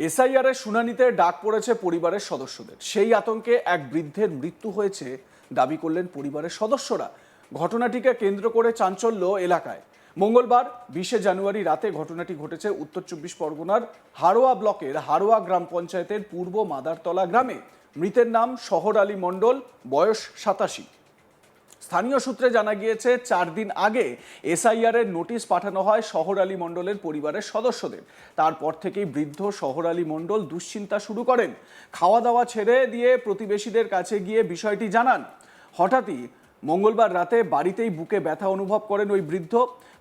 SIR এর শুনানিতে ডাক পড়েছে পরিবারের সদস্যদের। সেই আতঙ্কে এক বৃদ্ধের মৃত্যু হয়েছে দাবি করলেন পরিবারের সদস্যরা। ঘটনাটিকে কেন্দ্র করে চাঞ্চল্য এলাকায়। মঙ্গলবার 20 জানুয়ারি রাতে ঘটনাটি ঘটেছে উত্তর 24 পরগনার হাড়োয়া ব্লকের হাড়োয়া গ্রাম পঞ্চায়েতের পূর্ব মাদারতলা গ্রামে। মৃতের নাম শহর আলী মণ্ডল, বয়স 87। স্থানীয় সূত্রে জানা গিয়েছে 4 দিন আগে এসআইআর এর নোটিশ পাঠানো হয় শহর আলী মণ্ডলের পরিবারের সদস্যদের। তারপর থেকেই বৃদ্ধ শহর আলী মণ্ডল দুশ্চিন্তা শুরু করেন। খাওয়া দাওয়া ছেড়ে দিয়ে প্রতিবেশীদের কাছে গিয়ে বিষয়টি জানান। হঠাৎই মঙ্গলবার রাতে বাড়িতেই বুকে ব্যথা অনুভব করেন ওই বৃদ্ধ।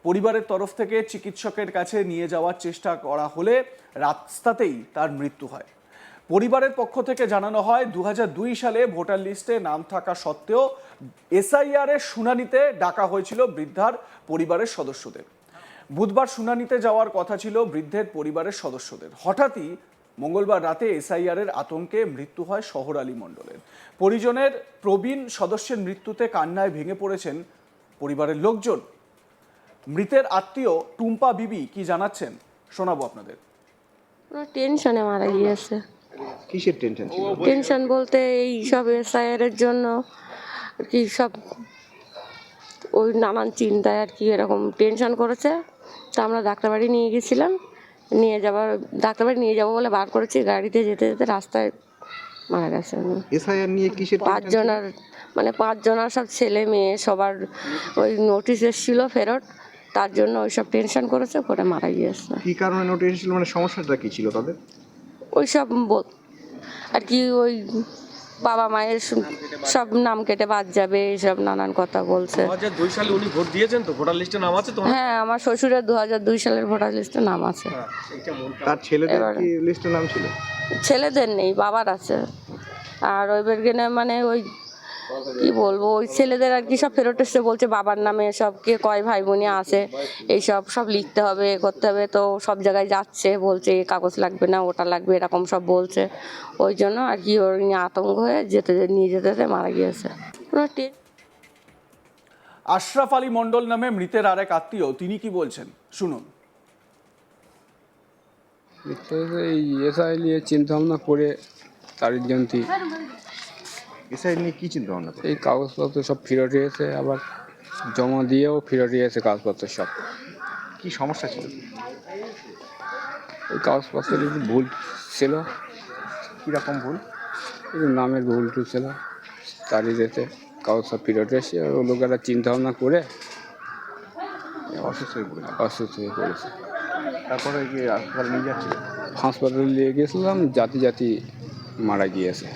পরিবারের তরফ থেকে চিকিৎসকের কাছে নিয়ে যাওয়ার চেষ্টা করা হলে রাস্তাতেই তার মৃত্যু হয়। পরিবারের পক্ষ থেকে জানানো হয় 2002 সালে ভোটার লিস্টে নাম থাকা সত্ত্বেও এসআইআর এর শুনানিতে ডাকা হয়েছিল বৃদ্ধার পরিবারের সদস্যদের। বুধবার শুনানিতে যাওয়ার কথা ছিল বৃদ্ধের পরিবারের সদস্যদের। হঠাৎই মঙ্গলবার রাতে এসআইআর এর আতঙ্কে মৃত্যু হয় শহর আলী মণ্ডলের। পরিজনের প্রবীণ সদস্যের মৃত্যুতে কান্নায় ভেঙে পড়েছেন পরিবারের লোকজন। মৃতের আত্মীয় টুম্পা বিবি কি জানাচ্ছেন শোনাবো আপনাদের। টেনশনে মারা গিয়েছে। কিসের টেনশন ছিল? টেনশন বলতে এই সব এসআইআর এর জন্য কি সব ওই নানান চিন্তায় আর কি এরকম টেনশন করেছে। তা আমরা ডাক্তারবাড়ি নিয়ে গেছিলাম, ডাক্তারবাড়ি নিয়ে যাবো বলে বার করেছি, গাড়িতে যেতে যেতে রাস্তায় মারা গেছে। এসআইআর নিয়ে কিসের পাঁচজনের সব ছেলে মেয়ে সবার ওই নোটিশ এসেছিল ফেরত, তার জন্য ওই সব টেনশন করেছে, করে মারা গিয়েছে। কি কারণে নোটিশ এসেছিল, মানে সমস্যাটা কি ছিল তাদের? ওই সব আর কি ওই বাবা মায়ের সব নাম কেটে বাদ যাবে, এইসব নানান কথা বলছে। 2002 সালে উনি ভোট দিয়েছেন তো, ভোটার লিস্টে নাম আছে তো? হ্যাঁ, আমার শ্বশুরের 2002 সালের ভোটার লিস্টে নাম আছে। তার ছেলেদের কি লিস্টে নাম ছিল? ছেলেদের নেই, বাবার আছে। আর ওই বেরগেনে মানে ওই কি বলবো, ওই ছেলেদের আর কি সব ফেরত এসে বলছে বাবার নামে সব কে কয় ভাই বোনে আছে এইসব সব লিখতে হবে, করতে হবে। তো সব জায়গায় যাচ্ছে, বলছে এ কাগজ লাগবে না, ওটা লাগবে, এরকম সব বলছে। ওই জন্য আর কি ওর নিয়ে আতঙ্ক হয়ে নিয়ে যেতে মারা গিয়েছে। আশরাফ আলী মণ্ডল নামে মৃতের আরেক আত্মীয়, তিনি কি বলছেন শুনুন। এই এসআই নিয়ে চিন্তা ভাবনা করে তারিখ জয়ন্তী এসআইআর নিয়ে কি চিন্তা ভাবনা? এই কাগজপত্র সব ফেরত এসে আবার জমা দিয়েও ফেরত এসে কাগজপত্র সব। কি সমস্যা ছিল? ওই কাগজপত্রের একটু ভুল ছিল। কীরকম ভুল? একটু নামের ভুল ছিল, তারই যেতে কাগজ সব ফেরত এসে ও লোকেরা চিন্তা ভাবনা করে অসুস্থ হয়ে পড়েছে। অসুস্থ হয়ে পড়েছে। তারপরে কি হাসপাতালে নিয়ে যাচ্ছিল? হাসপাতালে নিয়ে গেছিলাম, জাতি মারা গিয়েছে।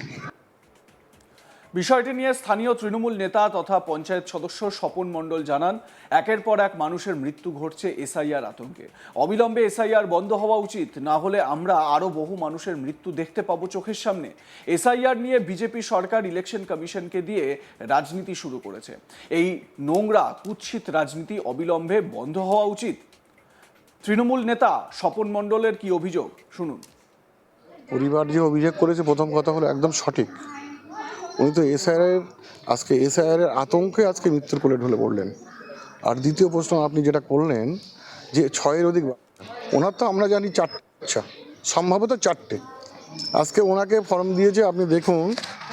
বিষয়টি নিয়ে স্থানীয় তৃণমূল নেতা তথা পঞ্চায়েত সদস্য স্বপন মণ্ডল জানান, একের পর এক মানুষের মৃত্যু ঘটছে এসআইআর আতঙ্কে। অবিলম্বে এসআইআর বন্ধ হওয়া উচিত, না হলে আমরা আরো বহু মানুষের মৃত্যু দেখতে পাবো চোখের সামনে। এসআইআর নিয়ে বিজেপি সরকার ইলেকশন কমিশনকে দিয়ে রাজনীতি শুরু করেছে। এই নোংরা কুৎসিত রাজনীতি অবিলম্বে বন্ধ হওয়া উচিত। তৃণমূল নেতা স্বপন মণ্ডলের কি অভিযোগ শুনুন। পরিবার যে অভিযোগ করেছে, প্রথম কথা হলো একদম সঠিক। উনি তো এসআইআর এর আতঙ্কে আজকে মৃত্যুর কোলে ঢলে পড়লেন। আর দ্বিতীয় প্রশ্ন আপনি যেটা করলেন যে 6-এর অধিক, ওনার তো আমরা জানি 4টে বাচ্চা, সম্ভবত 4টে। আজকে ওনাকে ফর্ম দিয়েছে, আপনি দেখুন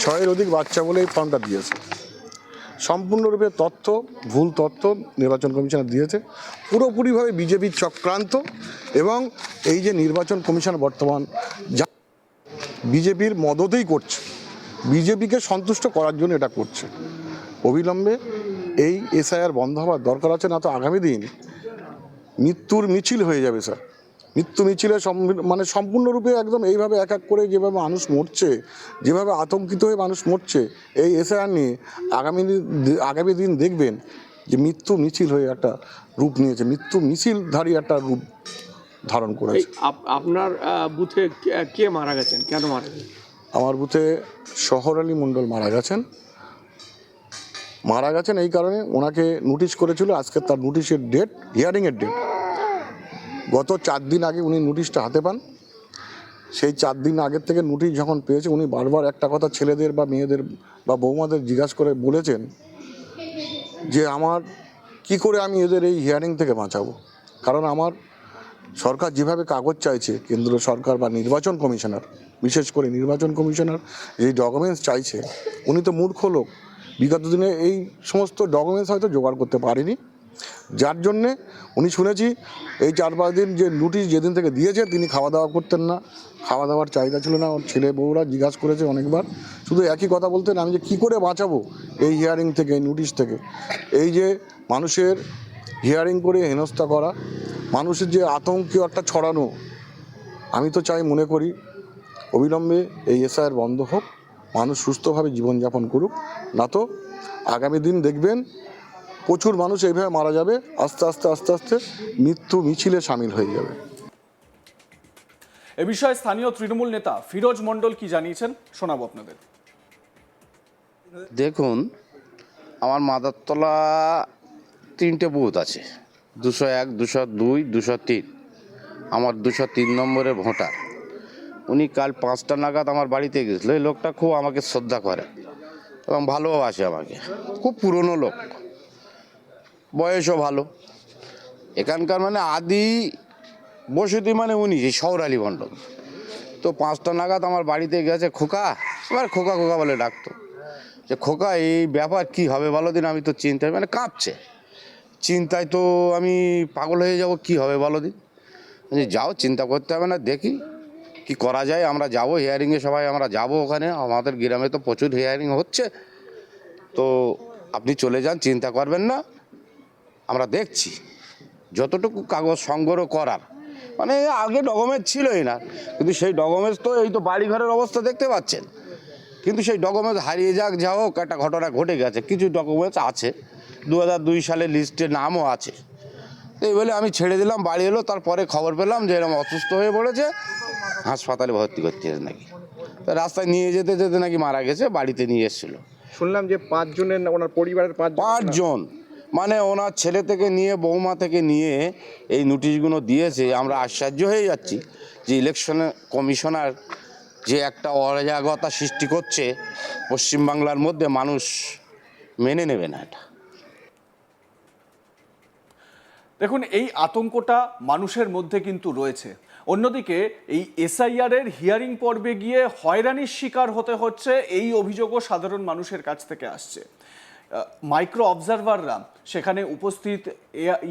6-এর অধিক বাচ্চা বলে এই ফর্মটা দিয়েছে। সম্পূর্ণরূপে ভুল তথ্য নির্বাচন কমিশনার দিয়েছে, পুরোপুরিভাবে বিজেপির চক্রান্ত। এবং এই যে নির্বাচন কমিশন বর্তমান যা বিজেপির মদতেই করছে, বিজেপিকে সন্তুষ্ট করার জন্য এটা করছে। অবিলম্বে এই এসআইআর বন্ধ হওয়ার দরকার আছে, না তো আগামী দিন মৃত্যুর মিছিল হয়ে যাবে স্যার। মৃত্যু মিছিলে মানে সম্পূর্ণরূপে একদম এইভাবে এক এক করে যেভাবে মানুষ মরছে, যেভাবে আতঙ্কিত হয়ে মানুষ মরছে, এই এসআইআর নিয়ে আগামী দিন দেখবেন যে মৃত্যু মিছিল হয়ে একটা রূপ নিয়েছে, মৃত্যু মিছিলধারী একটা রূপ ধারণ করেছে। আপনার বুথে কে মারা গেছেন, কেন মারা গেছেন? আমার বুথে শহর আলী মণ্ডল মারা গেছেন এই কারণে ওনাকে নোটিশ করেছিল। আজকে তার নোটিশের ডেট, হিয়ারিংয়ের ডেট। গত 4 দিন আগে উনি নোটিশটা হাতে পান। সেই 4 দিন আগের থেকে নোটিশ যখন পেয়েছে, উনি বারবার একটা কথা ছেলেদের বা মেয়েদের বা বৌমাদের জিজ্ঞাসা করে বলেছেন যে আমার কি করে আমি এদের এই হিয়ারিং থেকে বাঁচাবো, কারণ আমার সরকার যেভাবে কাগজ চাইছে, কেন্দ্র সরকার বা নির্বাচন কমিশনার, বিশেষ করে নির্বাচন কমিশনার যে ডকুমেন্টস চাইছে, উনি তো মূর্খ লোক, বিগত দিনে এই সমস্ত ডকুমেন্টস হয়তো জোগাড় করতে পারেনি, যার জন্যে উনি শুনেছি এই 4-5 দিন যে নোটিশ যেদিন থেকে দিয়েছে তিনি খাওয়া দাওয়া করতেন না, খাওয়া দাওয়ার চাহিদা ছিল না। ওর ছেলে বউরা জিজ্ঞাসা করেছে অনেকবার, শুধু একই কথা বলতেন, আমি যে কী করে বাঁচাবো এই হিয়ারিং থেকে, এই নোটিশ থেকে। এই যে মানুষের হিয়ারিং করে হেনস্থা করা, মানুষের যে আতঙ্ক একটা ছড়ানো, আমি তো চাই, মনে করি অবিলম্বে এই এসআইআর বন্ধ হোক, মানুষ সুস্থভাবে জীবনযাপন করুক, না তো আগামী দিন দেখবেন প্রচুর মানুষ এইভাবে মারা যাবে, আস্তে আস্তে আস্তে আস্তে মৃত্যু মিছিলে সামিল হয়ে যাবে। এ বিষয়ে স্থানীয় তৃণমূল নেতা ফিরোজ মণ্ডল কি জানিয়েছেন শোনাবো আপনাদের। দেখুন, আমার মাদারতলা 3টে বুথ আছে, 201, 202, 203। আমার 203 নম্বরের ভোটার, উনি কাল 5টা নাগাদ আমার বাড়িতে গেছিলো। এই লোকটা খুব আমাকে শ্রদ্ধা করে এবং ভালোবাসে আমাকে, খুব পুরনো লোক, বয়সও ভালো। এখানকার মানে আদি বসতি মানে উনি, এই শহরালি মণ্ডল। তো 5টা নাগাদ আমার বাড়িতে গেছে, খোকা, এবার খোকা খোকা বলে ডাকতো, যে খোকা এই ব্যাপার কি হবে বলো দিন, আমি তো চিন্তায় মানে কাঁপছে, চিন্তায় তো আমি পাগল হয়ে যাব, কি হবে বলো দিন। যাও, চিন্তা করতে হবে না, দেখি কি করা যায়, আমরা যাব হিয়ারিংয়ে, সবাই আমরা যাব ওখানে, আমাদের গ্রামে তো প্রচুর হিয়ারিং হচ্ছে, তো আপনি চলে যান, চিন্তা করবেন না, আমরা দেখছি যতটুকু কাগজ সংগ্রহ করার, মানে আগে ডকুমেন্টস ছিলই না, কিন্তু সেই ডকুমেন্টস তো এই তো বাড়িঘরের অবস্থা দেখতে পাচ্ছেন, কিন্তু সেই ডকুমেন্টস হারিয়ে যাক, যা হোক একটা ঘটনা ঘটে গেছে, কিছু ডকুমেন্টস আছে 2002 সালের লিস্টে নামও আছে। এই বলে আমি ছেড়ে দিলাম, বাড়ি এলো, তারপরে খবর পেলাম যে এরকম অসুস্থ হয়ে পড়েছে, হাসপাতালে ভর্তি করতে নাকি, তো রাস্তায় নিয়ে যেতে যেতে নাকি মারা গেছে, বাড়িতে নিয়ে এসেছিল। শুনলাম যে 5 জনের, ওনার পরিবারের 5 জন, মানে ওনার ছেলে থেকে নিয়ে বৌমা থেকে নিয়ে এই নোটিশগুলো দিয়েছে। আমরা আশ্চর্য হয়ে যাচ্ছি যে ইলেকশন কমিশনার যে একটা অরাজকতা সৃষ্টি করছে পশ্চিমবাংলার মধ্যে, মানুষ মেনে নেবে না এটা। দেখুন, এই আতঙ্কটা মানুষের মধ্যে কিন্তু রয়েছে। অন্যদিকে এই এসআইআর এর হিয়ারিং পর্বে গিয়ে হয়রানির শিকার হতে হচ্ছে, এই অভিযোগও সাধারণ মানুষের কাছ থেকে আসছে। মাইক্রো অবজারভাররা সেখানে উপস্থিত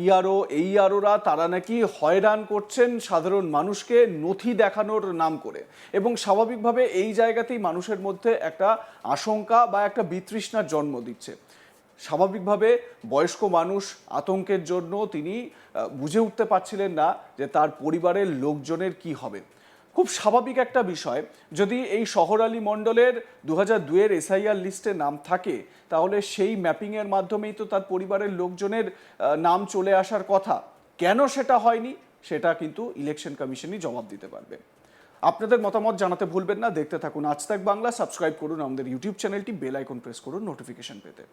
ইআরও, এইআরওরা তারা নাকি হয়রান করছেন সাধারণ মানুষকে নথি দেখানোর নাম করে, এবং স্বাভাবিকভাবে এই জায়গাতেই মানুষের মধ্যে একটা আশঙ্কা বা একটা বিতৃষ্ণার জন্ম দিচ্ছে। স্বাভাবিকভাবে বয়স্ক মানুষ আতঙ্কের জন্য তিনি বুঝে উঠতে পারছিলেন না যে তার পরিবারের লোকজনের কি হবে। খুব স্বাভাবিক একটা বিষয়, যদি এই শহরালী মণ্ডলের 2002-এর এসআইআর লিস্টে নাম থাকে, তাহলে সেই ম্যাপিংয়ের মাধ্যমেই তো তার পরিবারের লোকজনের নাম চলে আসার কথা। কেন সেটা হয়নি, সেটা কিন্তু ইলেকশন কমিশনই জবাব দিতে পারবে। আপনাদের মতামত জানাতে ভুলবেন না। দেখতে থাকুন আজ তাক বাংলা, সাবস্ক্রাইব করুন আমাদের ইউটিউব চ্যানেলটি, বেল আইকন প্রেস করুন নোটিফিকেশন পেতে।